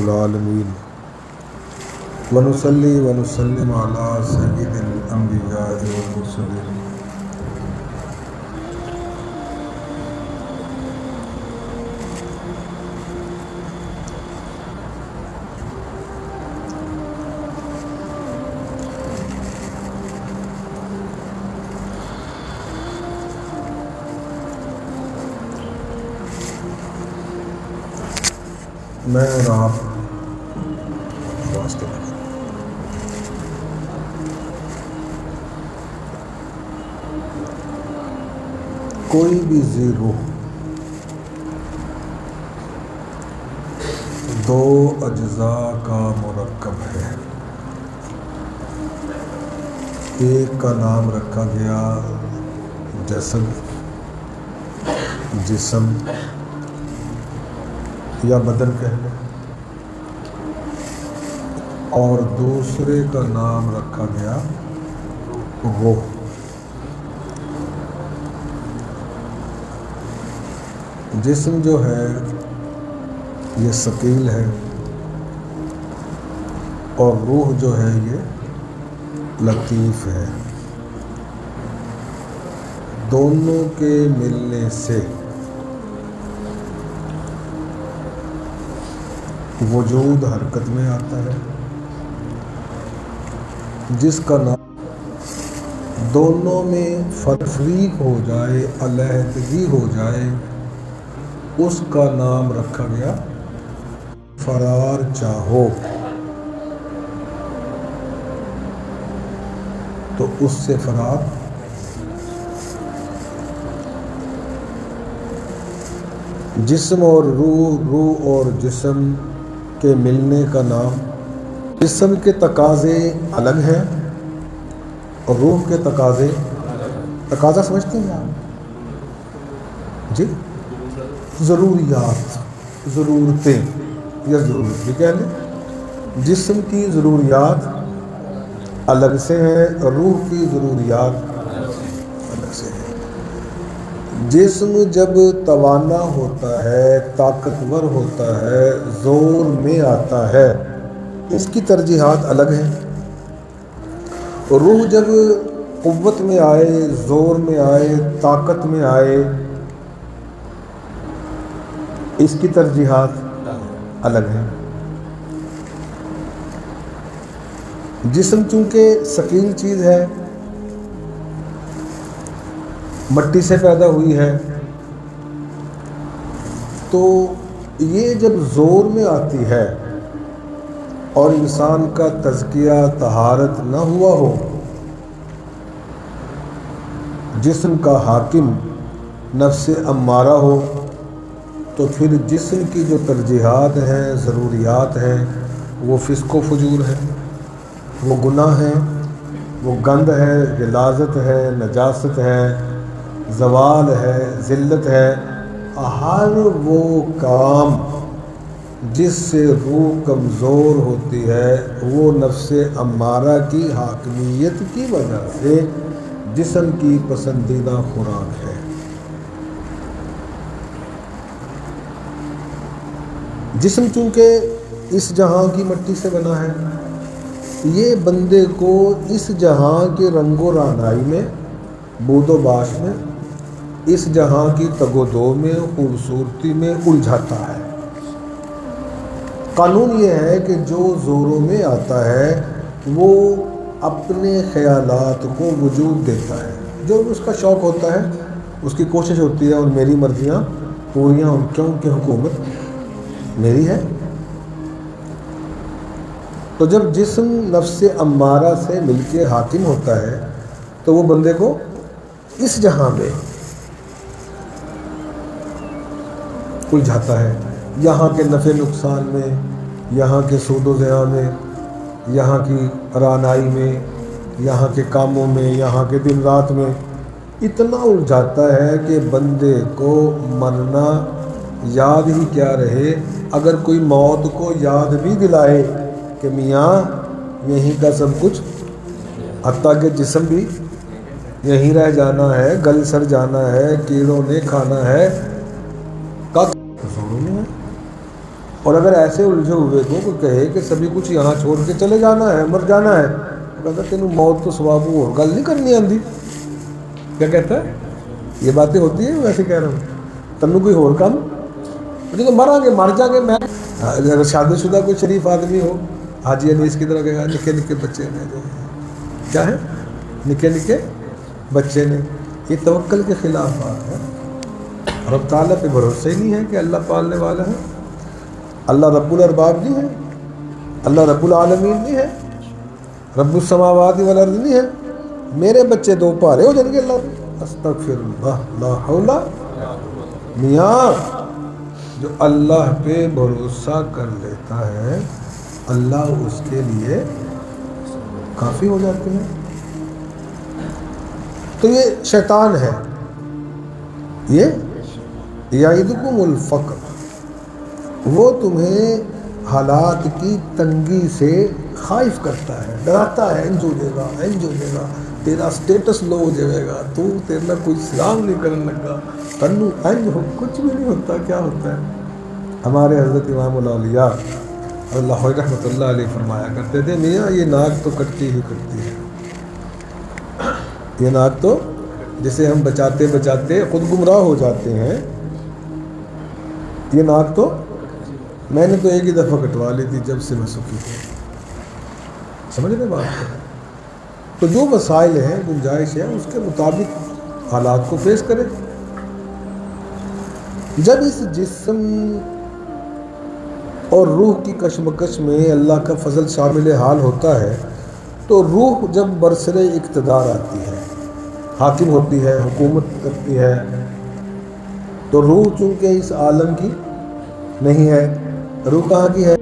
العالمین ونصلی ونسلم علی سید الانبیاء والمرسلین میں اور آپ واسطے کوئی بھی ذی روح دو اجزاء کا مرکب ہے. ایک کا نام رکھا گیا جسد، جسم یا بدن کہہ لیں، اور دوسرے کا نام رکھا گیا روح. جسم جو ہے یہ ثقیل ہے اور روح جو ہے یہ لطیف ہے. دونوں کے ملنے سے وجود حرکت میں آتا ہے. جس کا نام دونوں میں تفریق ہو جائے، علیحدگی ہو جائے، اس کا نام رکھا گیا فرار چاہو. تو اس سے فرار جسم اور روح، روح اور جسم کے ملنے کا نام. جسم کے تقاضے الگ ہیں اور روح کے تقاضے. تقاضا سمجھتے ہیں آپ؟ جی، ضروریات، ضرورتیں یا ضرورت یہ کہہ لیں. جسم کی ضروریات الگ سے ہیں اور روح کی ضروریات الگ سے ہیں. جسم جب توانا ہوتا ہے، طاقتور ہوتا ہے، زور میں آتا ہے، اس کی ترجیحات الگ ہیں. روح جب قوت میں آئے، زور میں آئے، طاقت میں آئے، اس کی ترجیحات الگ ہیں. جسم چونکہ ثقیل چیز ہے، مٹی سے پیدا ہوئی ہے، تو یہ جب زور میں آتی ہے اور انسان کا تزکیہ طہارت نہ ہوا ہو، جسم کا حاکم نفس امارہ ہو، تو پھر جسم کی جو ترجیحات ہیں، ضروریات ہیں، وہ فسق و فجور ہے، وہ گناہ ہے، وہ گند ہے، غلاظت ہے، نجاست ہے، زوال ہے، ذلت ہے. ہر وہ کام جس سے روح کمزور ہوتی ہے وہ نفس امارہ کی حاکمیت کی وجہ سے جسم کی پسندیدہ خوراک ہے. جسم چونکہ اس جہاں کی مٹی سے بنا ہے، یہ بندے کو اس جہاں کے رنگ و رعنائی میں، بود و باش میں، اس جہاں کی تگ و دو میں، خوبصورتی میں الجھاتا ہے. قانون یہ ہے کہ جو زوروں میں آتا ہے وہ اپنے خیالات کو وجود دیتا ہے. جو اس کا شوق ہوتا ہے، اس کی کوشش ہوتی ہے اور میری مرضیاں پوریاں ہوں کیونکہ حکومت میری ہے. تو جب جسم نفس امارہ سے مل کے حاکم ہوتا ہے تو وہ بندے کو اس جہاں میں الجھاتا ہے. یہاں کے نفع نقصان میں، یہاں کے سود و زیاں میں، یہاں کی رعنائی میں، یہاں کے کاموں میں، یہاں کے دن رات میں اتنا الجھاتا ہے کہ بندے کو مرنا یاد ہی کیا رہے. اگر کوئی موت کو یاد بھی دلائے کہ میاں یہیں کا سب کچھ، حتیٰ کہ جسم بھی یہیں رہ جانا ہے، گل سر جانا ہے، کیڑوں نے کھانا ہے، اور اگر ایسے الجھے ہوئے کو کوئی کہے کہ سبھی کچھ یہاں چھوڑ کے چلے جانا ہے، مر جانا ہے، تو کہتا تینوں موت تو سواب اور گل نہیں کرنی آندی. کیا کہتا ہے؟ یہ باتیں ہوتی ہیں ویسے کہہ رہا ہوں، تنوں کوئی اور کام تو مرا گے، مر جا گے. میں اگر شادی شدہ کوئی شریف آدمی ہو، حاجی انیس کی طرح کہے گا نکے نکے بچے نے جو کیا ہے، نکے نکے بچے نے. یہ توکل کے خلاف بات ہے. رب تعالیٰ پہ بھروسہ ہی نہیں ہے کہ اللہ پالنے والا ہے، اللہ رب الارباب نہیں ہے، اللہ رب العالمین نہیں ہے، رب السماوات والارض نہیں ہے. میرے بچے دو پارے ہو جائیں گے اللہ. استغفر اللہ، لا حول. میاں جو اللہ پہ بھروسہ کر لیتا ہے اللہ اس کے لیے کافی ہو جاتے ہیں. تو یہ شیطان ہے، یہ یعدکم الفقر، وہ تمہیں حالات کی تنگی سے خائف کرتا ہے، ڈراتا ہے. انج ہو جائے گا، انج ہو جائے گا، تیرا سٹیٹس لو ہو جائے گا، تو تیرا کوئی سلام نہیں کرنے لگا، تنو انج ہو. کچھ بھی نہیں ہوتا. کیا ہوتا ہے؟ ہمارے حضرت امام الاولیاء اللہ رحمۃ اللہ علیہ فرمایا کرتے تھے میاں یہ ناک تو کٹتی ہی کٹتی ہے. یہ ناک تو جسے ہم بچاتے بچاتے خود گمراہ ہو جاتے ہیں، یہ ناک تو میں نے تو ایک ہی دفعہ کٹوا لی تھی جب سے میں سکھی تھی. سمجھ رہے بات کو؟ تو جو مسائل ہیں، گنجائش ہے، اس کے مطابق حالات کو فیس کرے. جب اس جسم اور روح کی کشمکش میں اللہ کا فضل شامل حال ہوتا ہے تو روح جب برسر اقتدار آتی ہے، حاکم ہوتی ہے، حکومت کرتی ہے، تو روح چونکہ اس عالم کی نہیں ہے. روح کہاں کی ہے؟